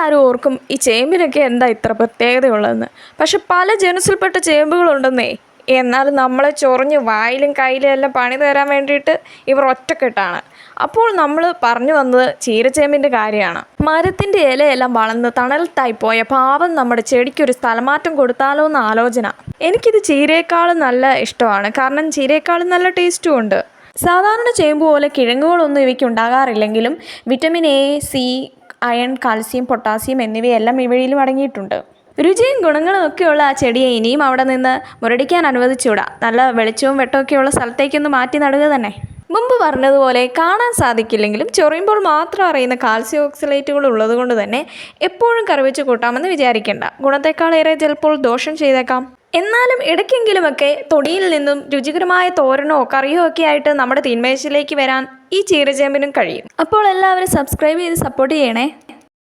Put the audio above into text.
എല്ലാവരും ഓർക്കും ഈ ചേമ്പിനൊക്കെ എന്താ ഇത്ര പ്രത്യേകതയുള്ളതെന്ന്. പക്ഷെ പല ജനുസിൽപ്പെട്ട ചേമ്പുകളുണ്ടെന്നേ. എന്നാലും നമ്മളെ ചൊറിഞ്ഞ് വായിലും കയ്യിലും എല്ലാം പണി തരാൻ വേണ്ടിയിട്ട് ഇവർ ഒറ്റക്കെട്ടാണ്. അപ്പോൾ നമ്മൾ പറഞ്ഞു വന്നത് ചീരച്ചേമ്പിൻ്റെ കാര്യമാണ്. മരത്തിൻ്റെ ഇലയെല്ലാം വളർന്ന് തണലത്തായി പോയ പാവം നമ്മുടെ ചെടിക്കൊരു സ്ഥലമാറ്റം കൊടുത്താലോ എന്ന് ആലോചന. എനിക്കിത് ചീരയേക്കാളും നല്ല ഇഷ്ടമാണ്. കാരണം ചീരയേക്കാളും നല്ല ടേസ്റ്റും ഉണ്ട്. സാധാരണ ചേമ്പ് പോലെ കിഴങ്ങുകളൊന്നും ഇവയ്ക്ക് ഉണ്ടാകാറില്ലെങ്കിലും vitamin A, C, iron, calcium, potassium എന്നിവയെല്ലാം ഇവയിലും അടങ്ങിയിട്ടുണ്ട്. രുചിയും ഗുണങ്ങളും ഒക്കെയുള്ള ആ ചെടിയെ ഇനിയും അവിടെ നിന്ന് മുരടിക്കാൻ അനുവദിച്ചുകൂടാ. നല്ല വെളിച്ചവും വെട്ടമൊക്കെയുള്ള സ്ഥലത്തേക്കൊന്ന് മാറ്റി നടുക തന്നെ. മുമ്പ് പറഞ്ഞതുപോലെ കാണാൻ സാധിക്കില്ലെങ്കിലും ചൊറിയുമ്പോൾ മാത്രം അറിയുന്ന കാൽസ്യം ഓക്സലേറ്റുകൾ ഉള്ളതുകൊണ്ട് തന്നെ എപ്പോഴും കറിവെച്ച് കൂട്ടാമെന്ന് വിചാരിക്കേണ്ട. ഗുണത്തെക്കാളേറെ ചിലപ്പോൾ ദോഷം ചെയ്തേക്കാം. എന്നാലും ഇടയ്ക്കെങ്കിലുമൊക്കെ തൊടിയിൽ നിന്നും രുചികരമായ തോരനോ കറിയോ ഒക്കെ ആയിട്ട് നമ്മുടെ തീന്മേശയിലേക്ക് വരാൻ ഈ ചീരച്ചേമ്പിനും കഴിയും. അപ്പോൾ എല്ലാവരും സബ്സ്ക്രൈബ് ചെയ്ത് സപ്പോർട്ട് ചെയ്യണേ.